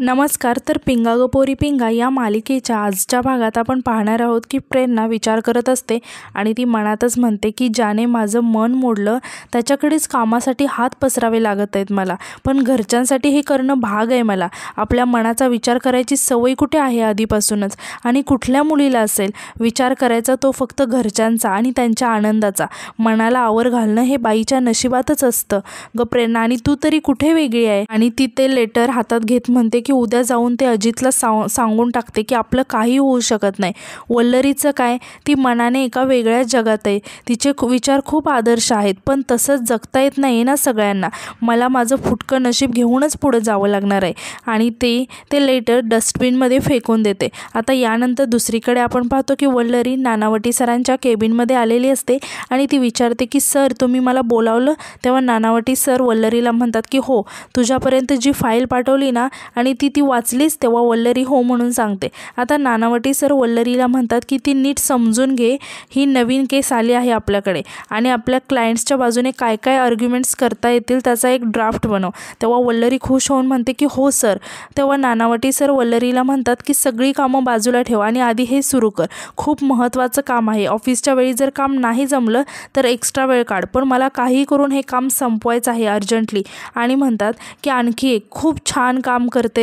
नमस्कार. तर पिंगा ग पोरी पिंगा या मालिकेच्या आजच्या भागात आपण पाहणार आहोत की प्रेरणा विचार करत असते आणि ती मनातच म्हणते की ज्याने माझं मन मोडलं त्याच्याकडेच कामासाठी हात पसरावे लागत आहेत मला, पण घरच्यांसाठी हे करणं भाग आहे मला. आपल्या मनाचा विचार करायची सवय कुठे आहे आधीपासूनच, आणि कुठल्या मुलीला असेल विचार करायचा तो फक्त घरच्यांचा आणि त्यांच्या आनंदाचा. मनाला आवर घालणं हे बाईच्या नशिबातच असतं ग प्रेरणा, आणि तू तरी कुठे वेगळी आहे. आणि ती ते लेटर हातात घेत म्हणते की उद्या जाऊन ते अजितला सांगून टाकते की आपलं काही होऊ शकत नाही. वल्लरीचं काय, ती मनाने एका वेगळ्याच जगात आहे. तिचे विचार खूप आदर्श आहेत, पण तसंच जगता येत नाही ना सगळ्यांना. मला माझं फुटकं नशीब घेऊनच पुढे जावं लागणार आहे. आणि ते लेटर डस्टबिनमध्ये फेकून देते. आता यानंतर दुसरीकडे आपण पाहतो की वल्लरी नानावटी सरांच्या केबिनमध्ये आलेली असते आणि ती विचारते की सर तुम्ही मला बोलावलं. तेव्हा नानावटी सर वल्लरीला म्हणतात की हो, तुझ्यापर्यंत जी फाईल पाठवली ना आणि ती वाचलीस. तेव्हा वल्लरी हो म्हणून सांगते. आता नानावटी सर वल्लरीला म्हणतात की ती नीट समजून घे, ही नवीन केस आली आहे आपल्याकडे आणि आपल्या क्लायंट्सच्या बाजूने काय काय आर्ग्युमेंट्स करता येतील त्याचा एक ड्राफ्ट बनव. तेव्हा वल्लरी खुश होऊन म्हणते की हो सर. तेव्हा नानावटी सर वल्लरीला म्हणतात की सगळी कामं बाजूला ठेव आणि आधी हे सुरू कर. खूप महत्त्वाचं काम आहे. ऑफिसच्या वेळी जर काम नाही जमलं तर एक्स्ट्रा वेळ काढ, पण मला काही करून हे काम संपवायचं आहे अर्जंटली. आणि म्हणतात की आणखी एक खूप छान काम करतेस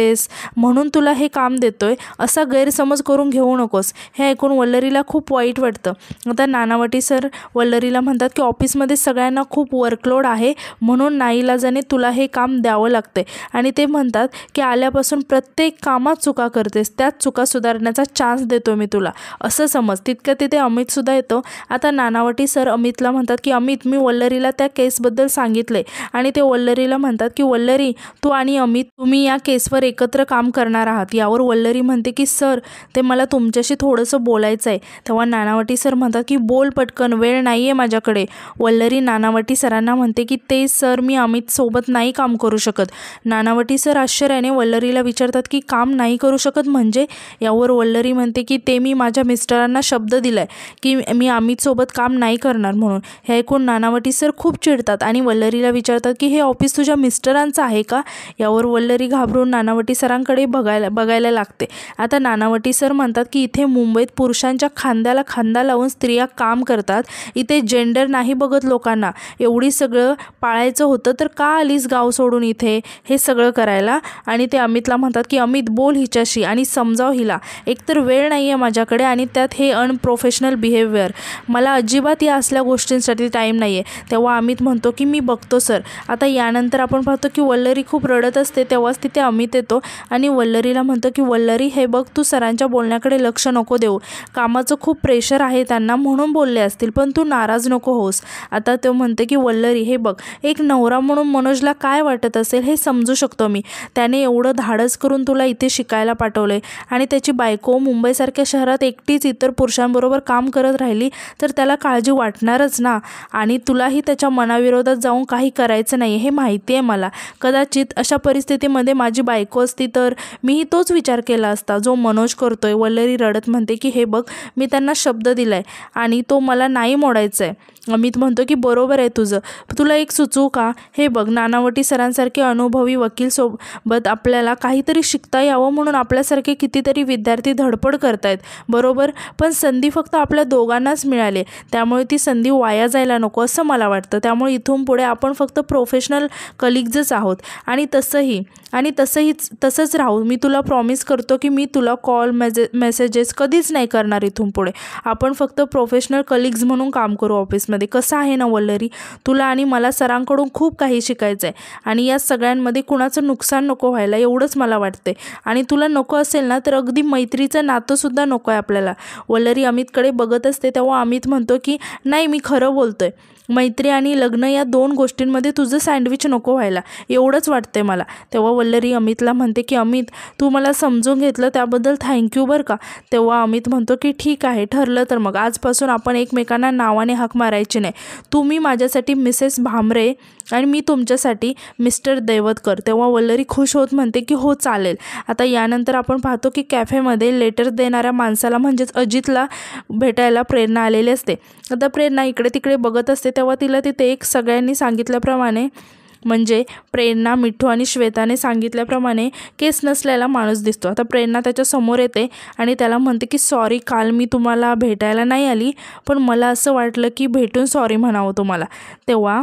म्हणून तुला हे काम देतोय असा गैरसमज करून घेऊ नकोस. हे ऐकून वल्लरीला खूप वाईट वाटतं. आता नानावटी सर वल्लरीला म्हणतात की ऑफिसमध्ये सगळ्यांना खूप वर्कलोड आहे म्हणून नाईलाजाने तुला हे काम द्यावं लागते. आणि ते म्हणतात की आल्यापासून प्रत्येक कामात चुका करतेस, त्यात चुका सुधारण्याचा चान्स देतो मी तुला असं समज. तितकं तिथे अमितसुद्धा येतो. आता नानावटी सर अमितला म्हणतात की अमित, मी वल्लरीला त्या केसबद्दल सांगितले. आणि ते वल्लरीला म्हणतात की वल्लरी, तू आणि अमित तुम्ही या केसवर एकत्र काम करणार आहात. यावर वल्लरी म्हणते की सर ते मला तुमच्याशी थोडंसं बोलायचं आहे. तेव्हा नानावटी सर म्हणतात की बोल पटकन, वेळ नाही आहे माझ्याकडे. वल्लरी नानावटी सरांना म्हणते की ते सर मी अमित सोबत नाही काम करू शकत. नानावटी सर आश्चर्याने वल्लरीला विचारतात की काम नाही करू शकत म्हणजे. यावर वल्लरी म्हणते की ते मी माझ्या मिस्टरांना शब्द दिलाय की मी अमित सोबत काम नाही करणार म्हणून. हे ऐकून नानावटी सर खूप चिडतात आणि वल्लरीला विचारतात की हे ऑफिस तुझ्या मिस्टरांचं आहे का. यावर वल्लरी घाबरून नानावटी सरांकडे बघायला लागते. आता नानावटी सर म्हणतात की इथे मुंबईत पुरुषांच्या खांद्याला खांदा लावून स्त्रिया काम करतात. इथे जेंडर नाही बघत लोकांना. एवढी सगळं पाळायचं होतं तर का आलीस गाव सोडून इथे हे सगळं करायला. आणि ते अमितला म्हणतात की अमित बोल हिच्याशी आणि समजाव हिला. एकतर वेळ नाही आहे माझ्याकडे आणि त्यात हे अनप्रोफेशनल बिहेवियर. मला अजिबात या असल्या गोष्टींसाठी टाईम नाही आहे. तेव्हा अमित म्हणतो की मी बघतो सर. आता यानंतर आपण पाहतो की वल्लरी खूप रडत असते. तेव्हाच तिथे अमित येतो आणि वल्लरीला म्हणतो की वल्लरी हे बघ, तू सरांच्या बोलण्याकडे लक्ष नको देऊ. कामाचं खूप प्रेशर आहे त्यांना म्हणून बोलले असतील, पण तू नाराज नको होस. आता तो म्हणते की वल्लरी हे बघ, एक नवरा म्हणून मनोजला काय वाटत असेल हे समजू शकतो मी. त्याने एवढं धाडस करून तुला इथे शिकायला पाठवलंय आणि त्याची बायको मुंबईसारख्या शहरात एकटीच इतर पुरुषांबरोबर काम करत राहिली तर त्याला काळजी वाटणारच ना. आणि तुलाही त्याच्या मनाविरोधात जाऊन काही करायचं नाही हे माहिती आहे मला. कदाचित अशा परिस्थितीमध्ये माझी बायको असती तर मीही तोच विचार केला असता जो मनोज करतोय. वल्लरी रडत म्हणते की हे बघ, मी त्यांना शब्द दिलाय आणि तो मला नाही मोडायचा आहे. अमित म्हणतो की बरोबर आहे तुझं, तुला एक सुचवू का. हे बघ, नानावटी सरांसारखे अनुभवी वकील सोबत आपल्याला काहीतरी शिकता यावं म्हणून आपल्यासारखे कितीतरी विद्यार्थी धडपड करतायत बरोबर, पण संधी फक्त आपल्या दोघांनाच मिळाली. त्यामुळे ती संधी वाया जायला नको असं मला वाटतं. त्यामुळे इथून पुढे आपण फक्त प्रोफेशनल कलिग्जच आहोत आणि तसंच राहू. मी तुला प्रॉमिस करतो की मी तुला कॉल मेसेजेस कधीच नाही करणार इथून पुढे. आपण फक्त प्रोफेशनल कलिग्ज म्हणून काम करू ऑफिसमध्ये. कसं आहे ना वल्लरी, तुला आणि मला सरांकडून खूप काही शिकायचं आहे आणि या सगळ्यांमध्ये कुणाचं नुकसान नको व्हायला एवढंच मला वाटते. आणि तुला नको असेल ना तर अगदी मैत्रीचं नातंसुद्धा नको आहे आपल्याला. वल्लरी अमितकडे बघत असते. तेव्हा अमित म्हणतो की नाही, मी खरं बोलतोय. मैत्री आणि लग्न या दोन गोष्टींमध्ये तुझं सँडविच नको व्हायला एवढंच वाटतंय मला. तेव्हा वल्लरी अमितला म्हणते की अमित, तू मला समजून घेतलं त्याबद्दल थँक्यू बरं का. तेव्हा अमित म्हणतो की ठीक आहे, ठरलं तर मग आजपासून आपण एकमेकांना नावाने हाक मारायची नाही. तुम्ही माझ्यासाठी मिसेस भामरे आणि मी तुमच्यासाठी मिस्टर दैवतकर. तेव्हा वल्लरी खुश होत म्हणते की हो चालेल. आता यानंतर आपण पाहतो की कॅफेमध्ये लेटर देणाऱ्या माणसाला म्हणजेच अजितला भेटायला प्रेरणा आलेली असते. आता प्रेरणा इकडे तिकडे बघत असते. तेव्हा तिला तिथे एक सगळ्यांनी सांगितल्याप्रमाणे म्हणजे प्रेरणा मिठू आणि श्वेताने सांगितल्याप्रमाणे केस नसलेला माणूस दिसतो. आता प्रेरणा त्याच्या समोर येते आणि त्याला म्हणते की सॉरी, काल मी तुम्हाला भेटायला नाही आली, पण मला असं वाटलं की भेटून सॉरी म्हणावं तुम्हाला. तेव्हा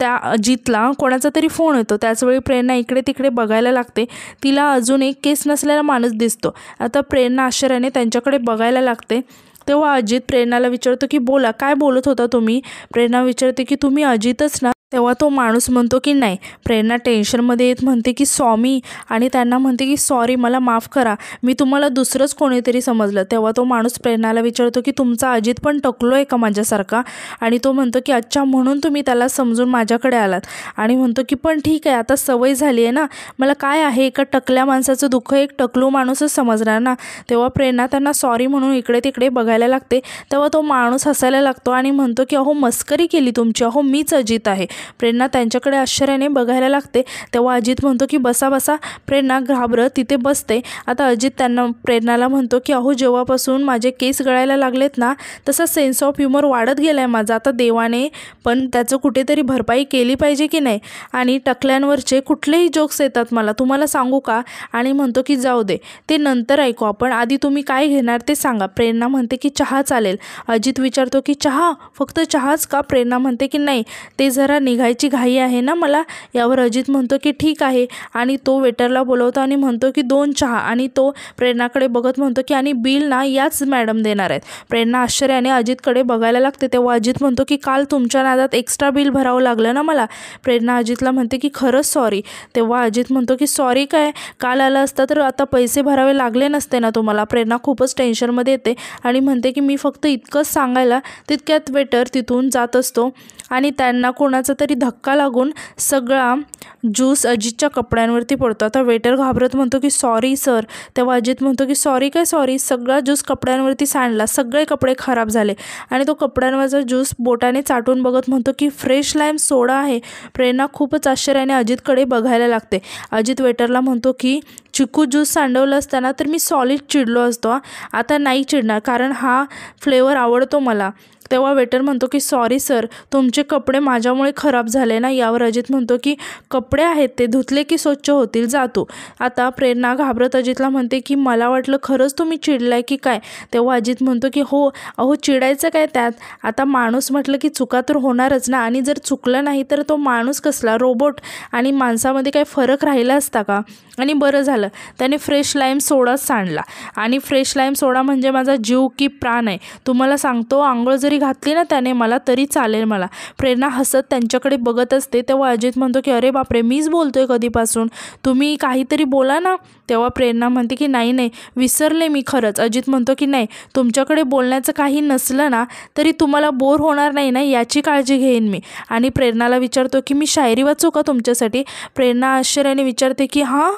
त्या अजितला कोणाचा तरी फोन येतो. त्याचवेळी प्रेरणा इकडे तिकडे बघायला लागते. तिला अजून एक केस नसलेला माणूस दिसतो. आता प्रेरणा आश्चर्याने त्यांच्याकडे बघायला लागते. तेव्हा अजित प्रेरणाला विचारतो की बोला, काय बोलत होता तुम्ही? प्रेरणा विचारते की तुम्ही अजितच ना? तेव्हा तो माणूस म्हणतो की नाही. प्रेरणा टेन्शनमध्ये येत म्हणते की स्वामी, आणि त्यांना म्हणते की सॉरी, मला माफ करा, मी तुम्हाला दुसरंच कोणीतरी समजलं. तेव्हा तो माणूस प्रेरणाला विचारतो की तुमचा अजित पण टकलो आहे का माझ्यासारखा? आणि तो म्हणतो की अच्छा, म्हणून तुम्ही त्याला समजून माझ्याकडे आलात. आणि म्हणतो की पण ठीक आहे, आता सवय झाली आहे ना मला, काय आहे, एका टकल्या माणसाचं दुःख एक टकलू माणूसच समजणार ना. तेव्हा प्रेरणा त्यांना सॉरी म्हणून इकडे तिकडे बघायला लागते. तेव्हा तो माणूस हसायला लागतो आणि म्हणतो की अहो, मस्करी केली तुमची, अहो मीच अजित आहे. प्रेरणा त्यांच्याकडे आश्चर्याने बघायला लागते. तेव्हा अजित म्हणतो की बसा बसा. प्रेरणा घाबरत तिथे बसते. आता अजित त्यांना प्रेरणाला म्हणतो की अहो, जेव्हापासून माझे केस गळायला लागलेत ना, तसा सेन्स ऑफ ह्युमर वाढत गेला आहे माझा. आता देवाने पण त्याचं कुठेतरी भरपाई केली पाहिजे की नाही. आणि टकल्यांवरचे कुठलेही जोक्स येतात मला, तुम्हाला सांगू का? आणि म्हणतो की जाऊ दे, ते नंतर ऐकू आपण, आधी तुम्ही काय घेणार ते सांगा. प्रेरणा म्हणते की चहा चालेल. अजित विचारतो की चहा, फक्त चहाच का? प्रेरणा म्हणते की नाही, ते जरा निघायची घाई आहे ना मला. यावर अजित म्हणतो की ठीक आहे, आणि तो वेटरला बोलवतो आणि म्हणतो की 2 चहा. आणि तो प्रेरणाकडे बघत म्हणतो की आणि बिल ना याच मॅडम देणार आहेत. प्रेरणा आश्चर्याने अजितकडे बघायला लागते. तेव्हा अजित म्हणतो की काल तुमच्या नादात एक्स्ट्रा बिल भरावं लागलं ना मला. प्रेरणा अजितला म्हणते की खरंच सॉरी. तेव्हा अजित म्हणतो की सॉरी काय, काल आलं असतं तर आता पैसे भरावे लागले नसते ना तुम्हाला. प्रेरणा खूपच टेन्शनमध्ये येते आणि म्हणते की मी फक्त इतकंच सांगायला. तितक्यात वेटर तिथून जात असतो आणि त्यांना कोणाचा तरी धक्का लागून सगळा ज्यूस अजितच्या कपड्यांवरती पडतो. आता वेटर घाबरत म्हणतो की सॉरी सर. तेव्हा अजित म्हणतो की सॉरी काय सॉरी, सगळा ज्यूस कपड्यांवरती सांडला, सगळे कपडे खराब झाले. आणि तो कपड्यांवरचा ज्यूस बोटाने चाटून बघत म्हणतो की फ्रेश लाईम सोडा आहे. प्रेरणा खूपच आश्चर्याने अजितकडे बघायला लागते. अजित वेटरला म्हणतो की चिकू ज्यूस सांडवलं असताना तर मी सॉलिड चिडलो असतो, आता नाही चिडणार, कारण हा फ्लेवर आवडतो मला. तेव्हा वेटर म्हणतो की सॉरी सर, तुमचे कपडे माझ्यामुळे खराब झाले ना. यावर अजित म्हणतो की कपडे आहेत ते धुतले की स्वच्छ होतील, जातो. आता प्रेरणा घाबरत अजितला म्हणते की मला वाटलं खरंच तुम्ही चिडलाय की काय. तेव्हा अजित म्हणतो की हो, अहो चिडायचं काय त्यात, आता माणूस म्हटलं की चुका तर होणारच ना, आणि जर चुकलं नाही तर तो माणूस कसला, रोबोट, आणि माणसामध्ये काही फरक राहिला असता का. आणि बरं झालं त्याने फ्रेश लाईम सोडाच सांडला, आणि फ्रेश लाईम सोडा म्हणजे माझा जीव की प्राण आहे. तुम्हाला सांगतो, आंघोळ जरी घातली ना त्याने मला तरी चालेल मला. प्रेरणा हसत त्यांच्याकडे बघत असते. तेव्हा अजित म्हणतो की अरे बापरे, मीच बोलतोय कधीपासून, तुम्ही काहीतरी बोला ना. तेव्हा प्रेरणा म्हणते की नाही नाही, विसरले मी खरंच. अजित म्हणतो की नाही, तुमच्याकडे बोलण्याचं काही नसलं ना तरी तुम्हाला बोर होणार नाही ना, याची काळजी घेईन मी. आणि प्रेरणाला विचारतो की मी शायरी वाचू का तुमच्यासाठी. प्रेरणा आश्चर्याने विचारते की हां.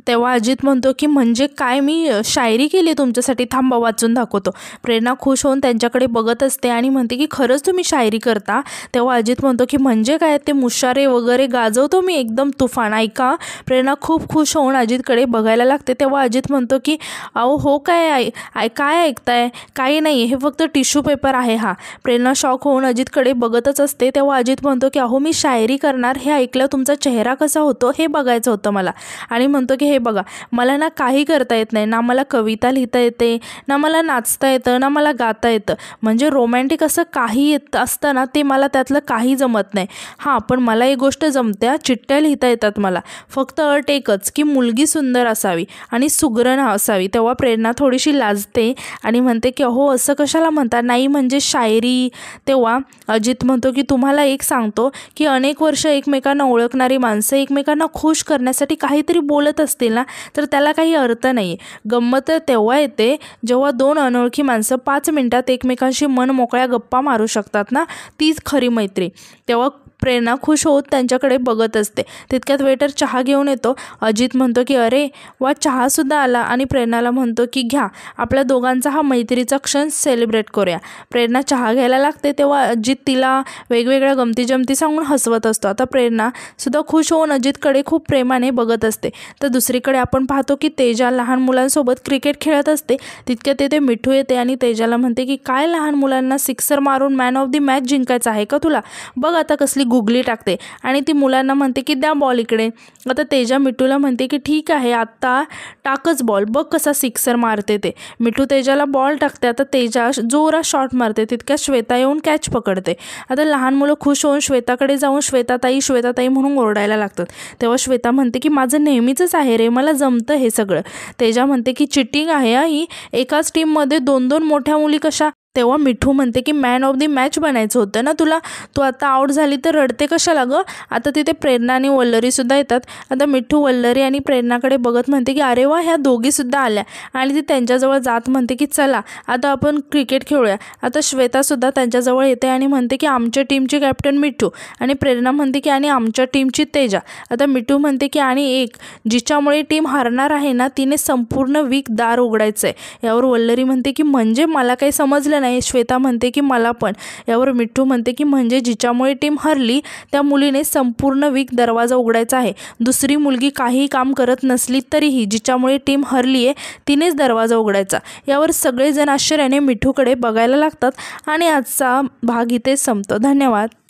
तेव्हा अजित म्हणतो की म्हणजे काय, मी शायरी केली तुमच्यासाठी, थांबा वाचून दाखवतो. प्रेरणा खुश होऊन त्यांच्याकडे बघत असते आणि म्हणते की खरंच तुम्ही शायरी करता. तेव्हा अजित म्हणतो की म्हणजे काय, ते मुशारे वगैरे गाजवतो मी एकदम तुफान, ऐका. प्रेरणा खूप खुश होऊन अजितकडे बघायला लागते. तेव्हा अजित म्हणतो की अहो हो काय, काय ऐकताय, काही नाही, हे फक्त टिश्यू पेपर आहे हा. प्रेरणा शॉक होऊन अजितकडे बघतच असते. तेव्हा अजित म्हणतो की अहो मी शायरी करणार, हे ऐकलं तुमचा चेहरा कसा होतो हे बघायचं होतं मला. आणि म्हणतो की हे बघा, मला ना काही करता येत नाही, ना मला कविता लिहिता येते, ना मला नाचता येतं, ना मला गाता येतं. म्हणजे रोमॅन्टिक असं काही येत असतं ना, ते मला त्यातलं काही जमत नाही. हां, पण मला एक गोष्ट जमत्या, चिठ्ठ्या लिहिता येतात मला. फक्त अट एकच की मुलगी सुंदर असावी आणि सुगरण असावी. तेव्हा प्रेरणा थोडीशी लाजते आणि म्हणते की अहो असं कशाला म्हणता, नाही म्हणजे शायरी. तेव्हा अजित म्हणतो की तुम्हाला एक सांगतो की अनेक वर्ष एकमेकांना ओळखणारी माणसं एकमेकांना खुश करण्यासाठी काहीतरी बोलत असतील ना, तर त्याला काही अर्थ नाही. गंमत तर तेव्हा येते जेव्हा 2 अनोळखी माणसं 5 मिनिटात एकमेकांशी मन मोकळ्या गप्पा मारू शकतात ना, तीच खरी मैत्री. तेव्हा प्रेरणा खुश होत त्यांच्याकडे बघत असते. तितक्यात वेटर चहा घेऊन येतो. अजित म्हणतो की अरे वा, चहासुद्धा आला. आणि प्रेरणाला म्हणतो की घ्या, आपल्या दोघांचा हा मैत्रीचा क्षण सेलिब्रेट करूया. प्रेरणा चहा घ्यायला लागते. तेव्हा अजित तिला वेगवेगळ्या गमती जमती सांगून हसवत असतो. आता प्रेरणा सुद्धा खुश होऊन अजितकडे खूप प्रेमाने बघत असते. तर दुसरीकडे आपण पाहतो की तेजा लहान मुलांसोबत क्रिकेट खेळत असते. तितक्यात तिथे मिठू येते आणि तेजाला म्हणते की काय लहान मुलांना सिक्सर मारून मॅन ऑफ द मॅच जिंकायचं आहे का तुला, बघ आता कसली गुगली टाकते आणि ती मुलांना म्हणते की द्या बॉल इकडे. आता तेजा मिठूला म्हणते की ठीक आहे आत्ता टाकच बॉल, बघ कसा सिक्सर मारते ते. मिठू तेजाला बॉल टाकते. आता तेजा जोरात शॉट मारते, तितक्या श्वेता येऊन कॅच पकडते. आता लहान मुलं खुश होऊन श्वेताकडे जाऊन श्वेताताई म्हणून ओरडायला लागतात. तेव्हा श्वेता म्हणते की माझं नेहमीचंच आहे रे, मला जमतं हे सगळं. तेजा म्हणते की चिटिंग आहे ही, एकाच टीममध्ये 2-2 मोठ्या मुली कशा. तेव्हा मिठू म्हणते की मॅन ऑफ द मॅच बनायचं होतं ना तुला, तू आता आऊट झाली तर रडते कशाला गं. आता तिथे प्रेरणा आणि वल्लरीसुद्धा येतात. आता मिठू वल्लरी आणि प्रेरणाकडे बघत म्हणते की अरे वा, ह्या दोघीसुद्धा आल्या. आणि ती त्यांच्याजवळ जात म्हणते की चला आता आपण क्रिकेट खेळूया. आता श्वेतासुद्धा त्यांच्याजवळ येते आणि म्हणते की आमच्या टीमची कॅप्टन मिठू. आणि प्रेरणा म्हणते की आणि आमच्या टीमची तेजा. आता मिठू म्हणते की आणि एक जिच्यामुळे टीम हारणार आहे ना, तिने संपूर्ण वीक दार उघडायचं आहे. यावर वल्लरी म्हणते की म्हणजे मला काही समजलं नाही. श्वेता म्हणते की मला पण. यावर मिठू म्हणते की म्हणजे जिच्यामुळे टीम हरली त्या मुलीने संपूर्ण वीक दरवाजा उघडायचा आहे. दुसरी मुलगी काही काम करत नसली तरीही जिच्यामुळे टीम हरली आहे तिनेच दरवाजा उघडायचा. यावर सगळेजण आश्चर्याने मिठूकडे बघायला लागतात आणि आजचा भाग इथे संपतो. धन्यवाद.